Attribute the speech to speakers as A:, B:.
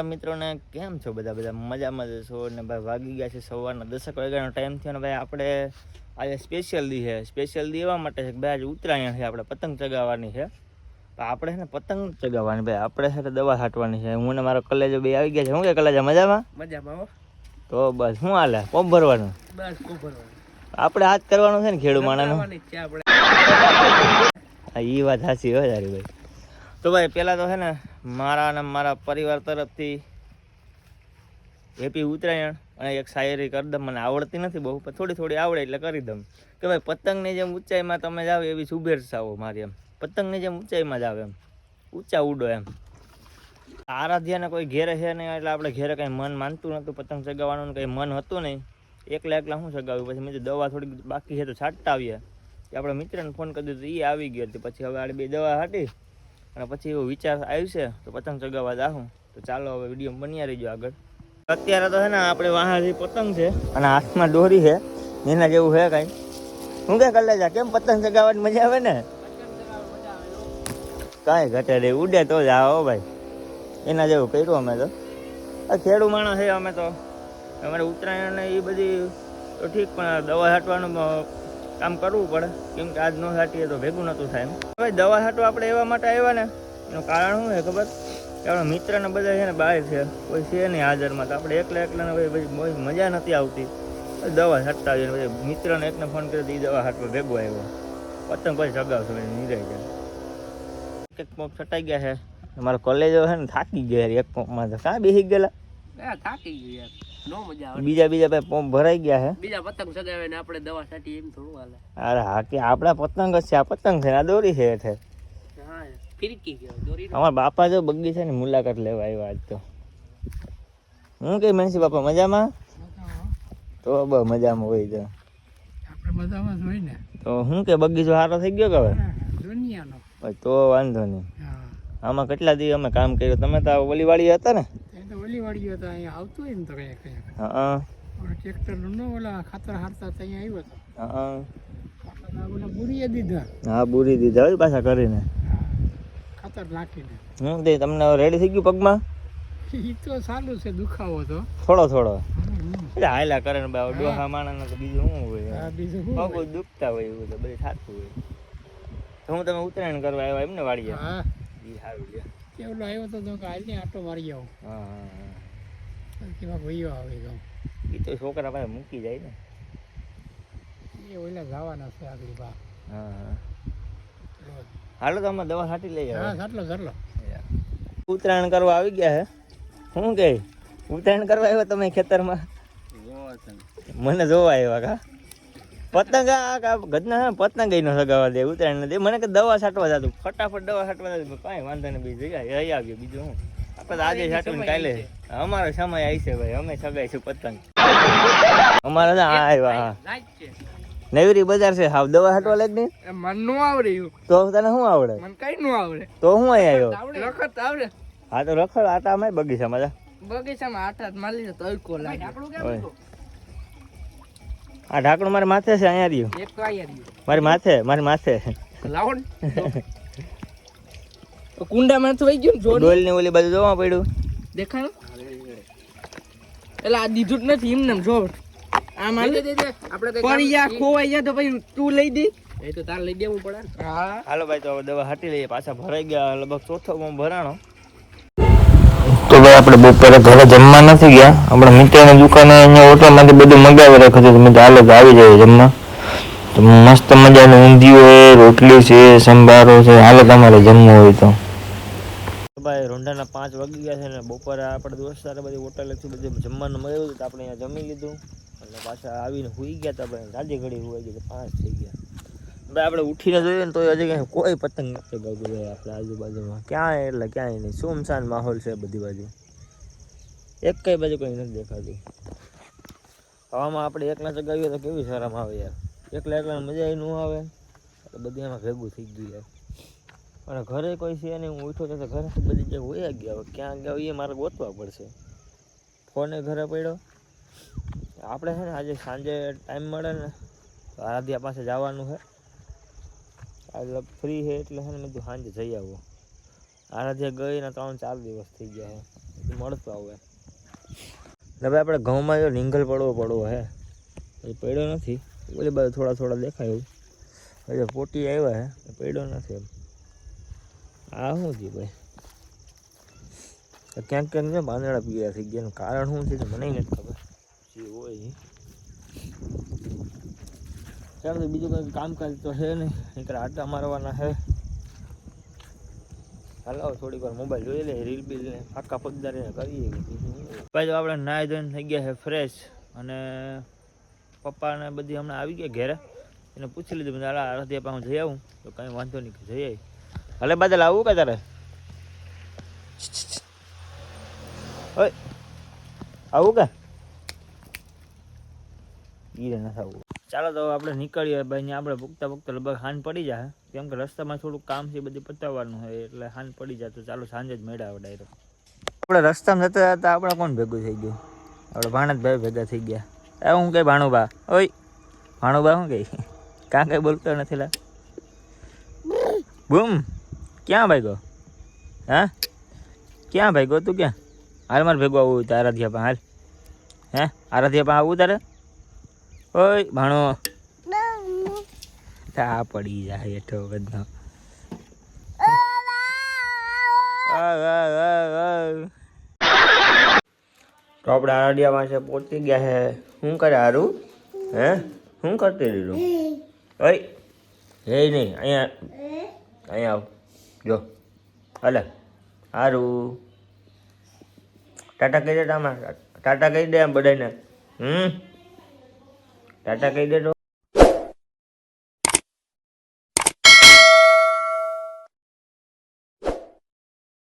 A: મિત્રોને કેમ છો બધા મજામાં છો ને ભાઈ વાગી ગયા છે સવારના 10 વાગ્યાનો ટાઈમ થયો ને ભાઈ આપણે આજે સ્પેશિયલ દી એવા માટે છે કે ભાઈ આજે ઉત્તરાયણ છે, આપણે પતંગ ચગાવવાની છે. તો આપણે છે ને પતંગ ચગાવવાની ભાઈ આપણે છે દવા છાંટવાની છે. હું ને મારો કલેજો બે આવી ગયા છે. શું કે કલેજા મજામાં તો બસ શું હાલે કોપ ભરવાનું આપણે હાથ કરવાનું છે ને ખેડૂ માણાનું. હા એ વાત સાચી હોય તારી ભાઈ. તો ભાઈ પહેલાં તો છે ને મારા અને મારા પરિવાર તરફથી હેપી ઉત્તરાયણ. અને એક શાયરી કરી દઉં, મને આવડતી નથી બહુ પણ થોડી આવડે એટલે કરી દઉં કે ભાઈ પતંગની જેમ ઊંચાઈમાં તમે જાઓ એવી શુભેચ્છાઓ મારી. એમ પતંગની જેમ ઊંચાઈમાં જાવ એમ ઊંચા ઉડો એમ. આરાધ્યાને કોઈ ઘેરે છે નહીં એટલે આપણે ઘેરે કંઈ મન માનતું નહોતું પતંગ ચગાવવાનું, કંઈ મન હતું નહીં. એકલા શું ચગાવ્યું. પછી મેં દવા થોડીક બાકી છે તો છાંટતા આવ્યા. આપણે મિત્રને ફોન કરી દીધો, એ આવી ગયો. પછી હવે આ બે દવા હાટી અને પછી એવો વિચાર આવ્યો છે તો પતંગ ચગાવવા જાઉં. તો ચાલો હવે વિડીયો બન્યા રહીજો આગળ. અત્યારે તો છે ને આપણે વાહાથી પતંગ છે અને હાથમાં દોરી છે એના જેવું છે કાંઈ. શું કે કલે જા કેમ પતંગ ચગાવવાની મજા આવે ને? કાંઈ ઘટે રે ઉડે તો જ આવો ભાઈ. એના જેવું કર્યું અમે તો. ખેડૂ માણસ છે અમે તો. અમારે ઉત્તરાયણ ને એ બધી તો ઠીક પણ દવા છાંટવાનું કામ કરવું પડે કેમ કે આજ ન છાંટીએ તો ભેગું નહોતું થાય. એમ ભાઈ દવા છાંટવા આપણે એવા માટે આવ્યા ને એનું કારણ શું છે ખબર? કે આપણા મિત્રને બધા છે ને બહાર છે, કોઈ છે નહીં હાજરમાં. તો આપણે એકલાને ભાઈ મજા નથી આવતી. દવા છાંટતા આવીએ પછી મિત્રને એકને ફોન કર્યો તો એ દવા છાંટવા ભેગો આવ્યો. પતંગ પછી ચગાવશો નિરાય જાય. એક પોપ છટાઈ ગયા છે. અમારો કોલેજો છે ને થાકી ગયા એક પોપમાં. તો કાં બેસી ગયેલા?
B: થાકી ગયું યાર, નો મજા આવે.
A: બીજા ભાઈ પોપ ભરાઈ ગયા છે.
B: બીજા પતંગ સગાવે ને આપણે દવા છાંટી એમ થોડું હાલે.
A: અરે હા કે આપણા પતંગ જ છે, આ પતંગ છે આ દોરી છે હેઠે.
B: હા ફિરકી ગયો દોરી.
A: અમારા બાપા જો બગીચાની મુલાકાત લેવા આવ્યા આજ તો. હું કે મનસી બાપા મજામાં? તો બસ મજામાં હોય તો
B: આપણે મજામાં જ હોય ને.
A: તો હું કે બગીચો સારો થઈ ગયો કે હવે?
B: દુનિયાનો
A: તો વાંધો નહીં. આમાં કેટલા દિવસ અમે કામ કર્યું. તમે તો ઓલીવાળી હતા ને?
B: ઓલીવાળી હતા, અહીંયા આવતું હોય ને તો કઈ.
A: હા
B: ટ્રેક્ટર નો ઓલા ખાતર હારતા અહીંયા આવ્યો હતો.
A: હા
B: બુરીએ દીધા.
A: હા બુરી દીધા હોય પાછા કરીને
B: ખાતર નાખીને.
A: હું તે તમને રેડી થઈ ગયું પગમાં?
B: એ તો સારું છે, દુખાવો તો
A: થોડો હાયલા કરે ને ભાઈ ડોહા માણસ તો બીજું શું હોય?
B: બીજું
A: પગ દુખતા હોય એવું તો બધું થતું હોય. તો હું તમે ઉત્તરાયણ કરવા આવ્યા એમને વાળી?
B: હા
A: એ સારું છે.
B: કેવલો આવ્યો તો કાલની આટો મારી આવો.
A: હા
B: કેવા ભાઈઓ આવે તો
A: એ તો છોકરા પાસે મૂકી જાય ને.
B: એ ઓલા જવાના છે આગળ બા.
A: હા હાલો તો અમે દવા છાંટી લઈએ.
B: હા છાટલો.
A: ઉત્તરાયણ કરવા આવી ગયા હે. શું કે ઉત્તરાયણ કરવા આવ્યા તમે ખેતરમાં? મને જોવા આવ્યા કા? પતંગ ગદના પતંગ ગઈ નો સગાવા દે ઉત્તરાયણ દે. મને કે દવા છાંટવા જતું, ફટાફટ દવા છાંટવા જતું. કાંઈ વાંધો નહીં બીજું આવી આવ્યો બીજું હું. આપણે આજે છાંટવીને કાલે અમારો સમય આવી છે ભાઈ. અમે સગાઈશું પતંગ અમારે આવ્યા. નવરી બજાર છે હાવ દવા છાંટવા લાગ નહીં.
B: મન નું આવડે
A: તો તને શું આવડે?
B: મને કઈ નું આવડે.
A: તો હું અહીંયા આવ્યો?
B: રખત આવડે.
A: હા તો રખડ આટા અમે બગીચામાં જા.
B: બગીચામાં આટા મારી તો તડકો લાગે.
A: આ ઢાંકણું મારે માથે છે. અહીંયા રહ્યું
B: એક તો અહીંયા રહ્યું
A: મારી માથે
B: લાવો ને. કુંડામાં તો વઈ ગયું ને
A: ડોલ ની ઓલી બાજુ જોવા પડ્યું
B: દેખાય એટલે આ દીધું જ નથી એમને જો આ મારે આપણે પડી જા ખોવાઈ જા તો પછી તું લઈ દે. એ તો તાર લઈ દેવું પડે. હા
A: હાલો ભાઈ તો દવા હાટી લઈએ. પાછા ભરાઈ ગયા લગભગ ચોથો ભરાણો. તો ભાઈ આપણે બપોરે ઘરે જમવા નથી ગયા. આપણા મિત્રની દુકાને અહીંયા હોટલમાંથી બધું મગાવી રાખ્યું હતું. મેં તો હાલો તો આવી જાય જમવા. તો મસ્ત મજાનું ઊંધિયું છે, રોટલી છે, સંભારો છે. હાલો તમારે જમવું હોય તો. ભાઈ રોંઢાના 5 વાગી ગયા છે ને બપોરે આપણે દોસ્તારે બધી હોટલેથી બધું જમવાનું મળ્યું તો આપણે અહીંયા જમી લીધું અને પાછા આવીને સૂઈ ગયા હતા. ભાઈ રાજી ઘડી સુવાઈ ગઈ તો 5 થઈ ગયા. ભાઈ આપણે ઉઠીને જોઈએ ને તો હજી કંઈ કોઈ પતંગ નથી ચગાવતું ભાઈ આપણે આજુબાજુમાં. ક્યાંય એટલે ક્યાંય નહીં, સુમસાન માહોલ છે બધી બાજુ. એક કઈ બાજુ કંઈ નથી દેખાતું. હવામાં આપણે એકલા ચગાવીએ તો કેવી શરમ આવે યાર. એકલા મજા ન આવે. બધી એમાં ભેગું થઈ ગયું યાર. અને ઘરે કોઈ છે નહીં. હું ઉઠ્યો તો ઘરે બધી જગ્યાએ હોયા ગયા. ક્યાં ગયા એ મારે ગોતવા પડશે. ફોને ઘરે પડ્યો. આપણે છે ને આજે સાંજે ટાઈમ મળે ને તો આરાધ્યા પાસે જવાનું છે. આજે ફ્રી છે એટલે છે ને મેં સાંજે જઈ આવો. આરાધ્યા ગઈ ને 3-4 દિવસ થઈ ગયા છે. મળતો હવે હવે આપણે ઘઉંમાં જો નીંગલ પડવો હે એ પડ્યો નથી ઓલી બાજુ થોડા દેખાય એવું હવે પોટી આવ્યા હે પડ્યો નથી એમ આ શું થયું ભાઈ ક્યાંક ને પાંદડા પીળા થઈ ગયા કારણ શું છે મને નથી ખબર જે હોય ચાલો તો બીજું કંઈ કામકાજ તો છે નહીં નીકળે આટા મારવાના છે હાલો થોડીક વાર મોબાઈલ જોઈ લે રીલ બીલ ને ફાકા પગદારીને કરીએ ભાઈ તો આપણે નાહી ધોઈને થઈ ગયા છે ફ્રેશ અને પપ્પાને બધી હમણાં આવી ગયા ઘેરે એને પૂછી લીધું બધા આરાધ્યા પાસે જઈ આવું તો કંઈ વાંધો નહીં જઈ આવી હલે બાદલ આવું કે તારે ઓય આવું કે ઈરે નથી આવું ચાલો તો આપણે નીકળીએ ભાઈ ને આપણે પૂગતા લગભગ હાન પડી જાય કેમ કે રસ્તામાં થોડુંક કામ છે બધું પતાવવાનું હોય એટલે હાન પડી જાય તો ચાલો સાંજે જ મેળા આવે ડાયરેક્ટ આપણે રસ્તામાં જતા જતા આપણે કોણ ભેગું થઈ ગયું આપણે ભાણેજભાઈ ભેગા થઈ ગયા એ હું કઈ ભાણુબા ઓય ભાણુબા શું કઈ કાં કઈ બોલતો નથી લા બૂમ ક્યાં ભાઈ હા ક્યાં ભાઈ તું ક્યાં હાલ મારે ભેગું આવું તો આરાધ્યા પા હાલ હે આરાધ્યા પા આવું તારે ઓય ભાણો આ પડી જાય હેઠો બધો તો આપણે આરડિયા પાસે પહોંચી ગયા હે શું કરે હારું હે શું કરતી લીધું ઓય હે નહીં અહીંયા આવ જો હાલે હારું ટાટા કહી દે આમાં ટાટા કહી દે આમ બધાને ટાટા કહી દે તો